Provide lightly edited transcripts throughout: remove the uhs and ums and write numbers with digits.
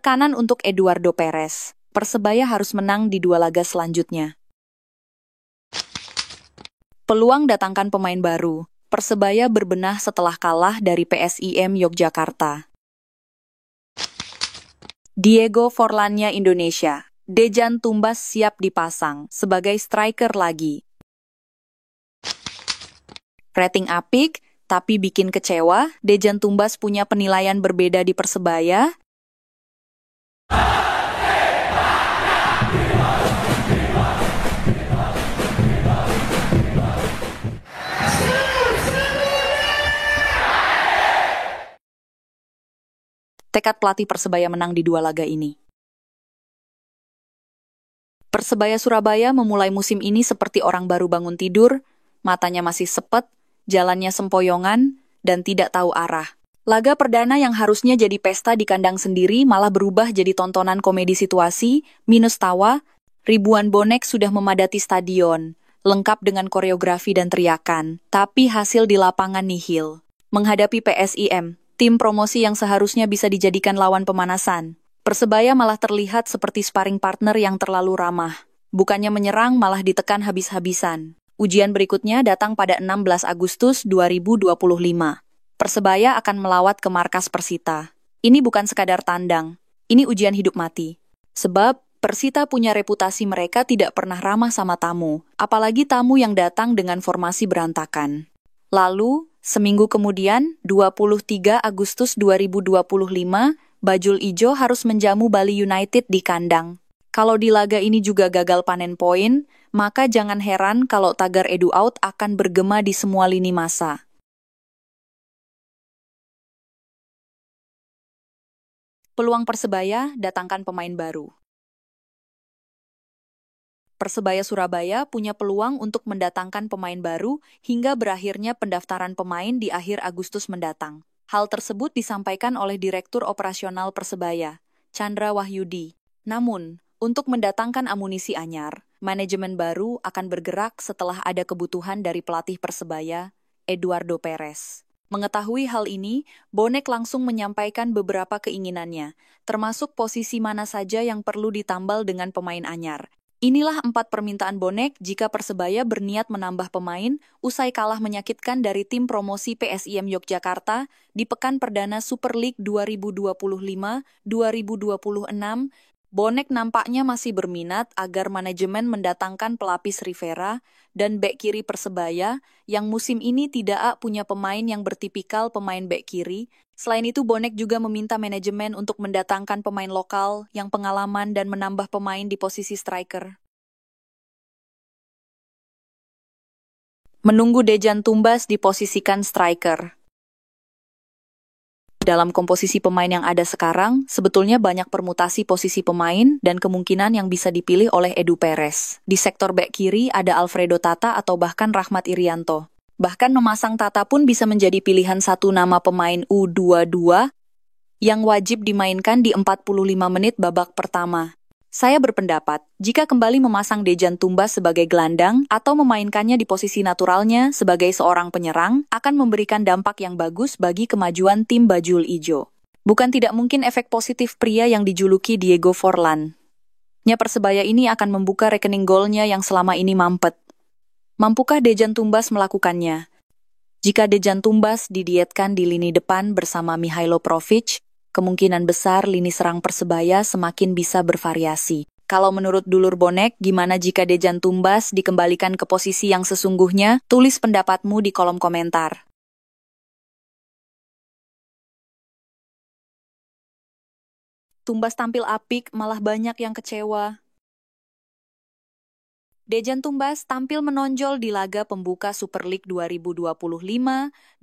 Tekanan untuk Eduardo Perez. Persebaya harus menang di 2 laga selanjutnya. Peluang datangkan pemain baru. Persebaya berbenah setelah kalah dari PSIM Yogyakarta. Diego Forlannya Indonesia. Dejan Tumbas siap dipasang sebagai striker lagi. Rating apik, tapi bikin kecewa. Dejan Tumbas punya penilaian berbeda di Persebaya. Tekad pelatih Persebaya menang di 2 laga ini. Persebaya Surabaya memulai musim ini seperti orang baru bangun tidur, matanya masih sepet, jalannya sempoyongan, dan tidak tahu arah. Laga perdana yang harusnya jadi pesta di kandang sendiri malah berubah jadi tontonan komedi situasi, minus tawa, ribuan bonek sudah memadati stadion, lengkap dengan koreografi dan teriakan, tapi hasil di lapangan nihil. Menghadapi PSIM, tim promosi yang seharusnya bisa dijadikan lawan pemanasan, Persebaya malah terlihat seperti sparring partner yang terlalu ramah. Bukannya menyerang, malah ditekan habis-habisan. Ujian berikutnya datang pada 16 Agustus 2025. Persebaya akan melawat ke markas Persita. Ini bukan sekadar tandang, ini ujian hidup mati. Sebab Persita punya reputasi mereka tidak pernah ramah sama tamu, apalagi tamu yang datang dengan formasi berantakan. Lalu, seminggu kemudian, 23 Agustus 2025, Bajul Ijo harus menjamu Bali United di kandang. Kalau di laga ini juga gagal panen poin, maka jangan heran kalau tagar Edu Out akan bergema di semua lini masa. Peluang Persebaya, datangkan pemain baru. Persebaya Surabaya punya peluang untuk mendatangkan pemain baru hingga berakhirnya pendaftaran pemain di akhir Agustus mendatang. Hal tersebut disampaikan oleh Direktur Operasional Persebaya, Chandra Wahyudi. Namun, untuk mendatangkan amunisi anyar, manajemen baru akan bergerak setelah ada kebutuhan dari pelatih Persebaya, Eduardo Perez. Mengetahui hal ini, Bonek langsung menyampaikan beberapa keinginannya, termasuk posisi mana saja yang perlu ditambal dengan pemain anyar. Inilah 4 permintaan Bonek jika Persebaya berniat menambah pemain usai kalah menyakitkan dari tim promosi PSIM Yogyakarta di pekan perdana Super League 2025-2026. Bonek nampaknya masih berminat agar manajemen mendatangkan pelapis Rivera dan bek kiri Persebaya yang musim ini tidak punya pemain yang bertipikal pemain bek kiri. Selain itu, Bonek juga meminta manajemen untuk mendatangkan pemain lokal yang pengalaman dan menambah pemain di posisi striker. Menunggu Dejan Tumbas diposisikan striker. Dalam komposisi pemain yang ada sekarang, sebetulnya banyak permutasi posisi pemain dan kemungkinan yang bisa dipilih oleh Edu Perez. Di sektor bek kiri ada Alfredo Tata atau bahkan Rahmat Irianto. Bahkan memasang Tata pun bisa menjadi pilihan satu nama pemain U22 yang wajib dimainkan di 45 menit babak pertama. Saya berpendapat, jika kembali memasang Dejan Tumbas sebagai gelandang atau memainkannya di posisi naturalnya sebagai seorang penyerang, akan memberikan dampak yang bagus bagi kemajuan tim Bajul Ijo. Bukan tidak mungkin efek positif pria yang dijuluki Diego Forlan. Persebaya ini akan membuka rekening golnya yang selama ini mampet. Mampukah Dejan Tumbas melakukannya? Jika Dejan Tumbas didietkan di lini depan bersama Mihailo Provic, kemungkinan besar lini serang Persebaya semakin bisa bervariasi. Kalau menurut dulur Bonek, gimana jika Dejan Tumbas dikembalikan ke posisi yang sesungguhnya? Tulis pendapatmu di kolom komentar. Tumbas tampil apik, malah banyak yang kecewa. Dejan Tumbas tampil menonjol di laga pembuka Super League 2025-2026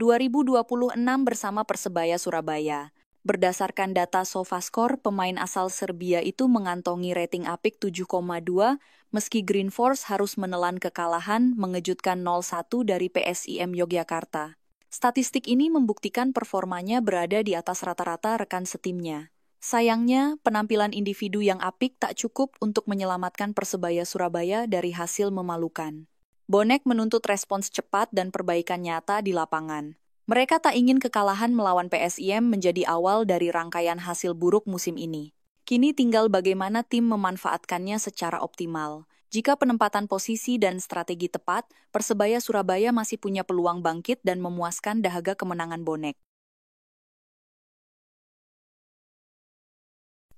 bersama Persebaya Surabaya. Berdasarkan data SofaScore, pemain asal Serbia itu mengantongi rating apik 7,2, meski Green Force harus menelan kekalahan mengejutkan 0-1 dari PSIM Yogyakarta. Statistik ini membuktikan performanya berada di atas rata-rata rekan setimnya. Sayangnya, penampilan individu yang apik tak cukup untuk menyelamatkan Persebaya Surabaya dari hasil memalukan. Bonek menuntut respons cepat dan perbaikan nyata di lapangan. Mereka tak ingin kekalahan melawan PSIM menjadi awal dari rangkaian hasil buruk musim ini. Kini tinggal bagaimana tim memanfaatkannya secara optimal. Jika penempatan posisi dan strategi tepat, Persebaya Surabaya masih punya peluang bangkit dan memuaskan dahaga kemenangan bonek.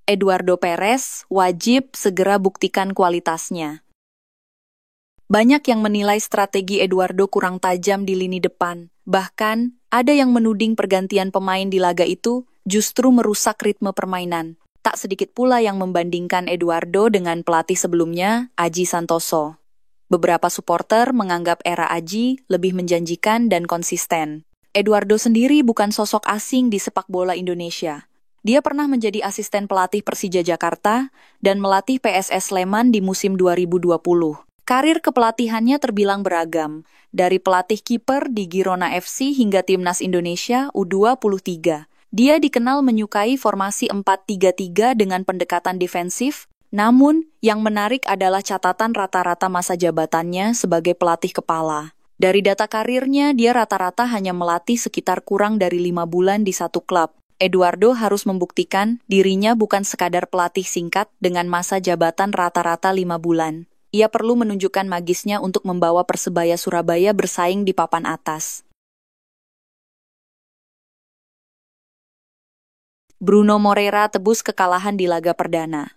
Eduardo Perez wajib segera buktikan kualitasnya. Banyak yang menilai strategi Eduardo kurang tajam di lini depan. Bahkan, ada yang menuding pergantian pemain di laga itu justru merusak ritme permainan. Tak sedikit pula yang membandingkan Eduardo dengan pelatih sebelumnya, Aji Santoso. Beberapa supporter menganggap era Aji lebih menjanjikan dan konsisten. Eduardo sendiri bukan sosok asing di sepak bola Indonesia. Dia pernah menjadi asisten pelatih Persija Jakarta dan melatih PSS Sleman di musim 2020. Karir kepelatihannya terbilang beragam, dari pelatih kiper di Girona FC hingga Timnas Indonesia U23. Dia dikenal menyukai formasi 4-3-3 dengan pendekatan defensif, namun yang menarik adalah catatan rata-rata masa jabatannya sebagai pelatih kepala. Dari data karirnya, dia rata-rata hanya melatih sekitar kurang dari 5 bulan di satu klub. Eduardo harus membuktikan dirinya bukan sekadar pelatih singkat dengan masa jabatan rata-rata 5 bulan. Ia perlu menunjukkan magisnya untuk membawa Persebaya Surabaya bersaing di papan atas. Bruno Moreira tebus kekalahan di laga perdana.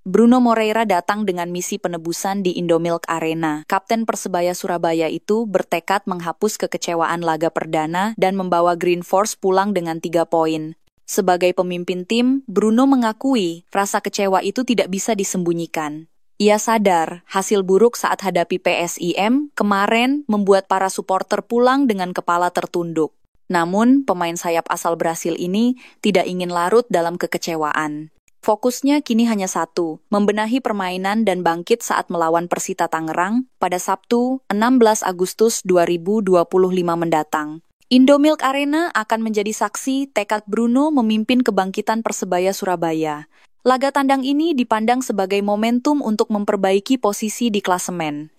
Bruno Moreira datang dengan misi penebusan di Indomilk Arena. Kapten Persebaya Surabaya itu bertekad menghapus kekecewaan laga perdana dan membawa Green Force pulang dengan 3 poin. Sebagai pemimpin tim, Bruno mengakui rasa kecewa itu tidak bisa disembunyikan. Ia sadar hasil buruk saat hadapi PSIM kemarin membuat para supporter pulang dengan kepala tertunduk. Namun, pemain sayap asal Brasil ini tidak ingin larut dalam kekecewaan. Fokusnya kini hanya satu, membenahi permainan dan bangkit saat melawan Persita Tangerang pada Sabtu 16 Agustus 2025 mendatang. Indomilk Arena akan menjadi saksi tekad Bruno memimpin kebangkitan Persebaya Surabaya. Laga tandang ini dipandang sebagai momentum untuk memperbaiki posisi di klasemen.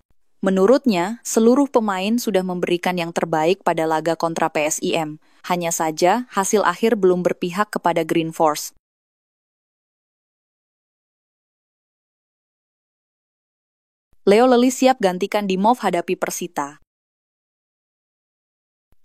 Menurutnya, seluruh pemain sudah memberikan yang terbaik pada laga kontra PSIM. Hanya saja, hasil akhir belum berpihak kepada Green Force. Leo Lelis siap gantikan Dimov hadapi Persita.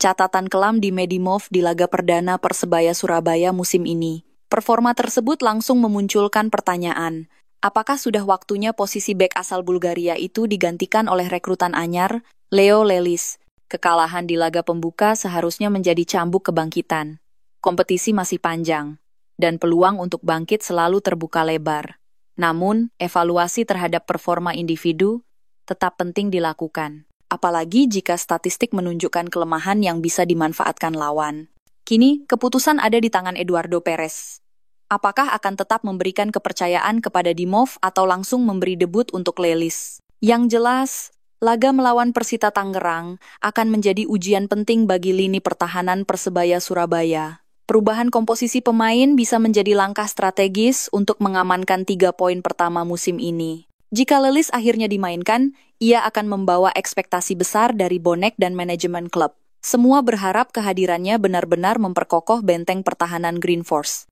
Catatan kelam di Medimov di laga perdana Persebaya Surabaya musim ini. Performa tersebut langsung memunculkan pertanyaan. Apakah sudah waktunya posisi bek asal Bulgaria itu digantikan oleh rekrutan anyar, Leo Lelis? Kekalahan di laga pembuka seharusnya menjadi cambuk kebangkitan. Kompetisi masih panjang, dan peluang untuk bangkit selalu terbuka lebar. Namun, evaluasi terhadap performa individu tetap penting dilakukan. Apalagi jika statistik menunjukkan kelemahan yang bisa dimanfaatkan lawan. Kini, keputusan ada di tangan Eduardo Perez. Apakah akan tetap memberikan kepercayaan kepada Dimov atau langsung memberi debut untuk Lelis? Yang jelas, laga melawan Persita Tangerang akan menjadi ujian penting bagi lini pertahanan Persebaya Surabaya. Perubahan komposisi pemain bisa menjadi langkah strategis untuk mengamankan 3 poin pertama musim ini. Jika Lelis akhirnya dimainkan, ia akan membawa ekspektasi besar dari bonek dan manajemen klub. Semua berharap kehadirannya benar-benar memperkokoh benteng pertahanan Green Force.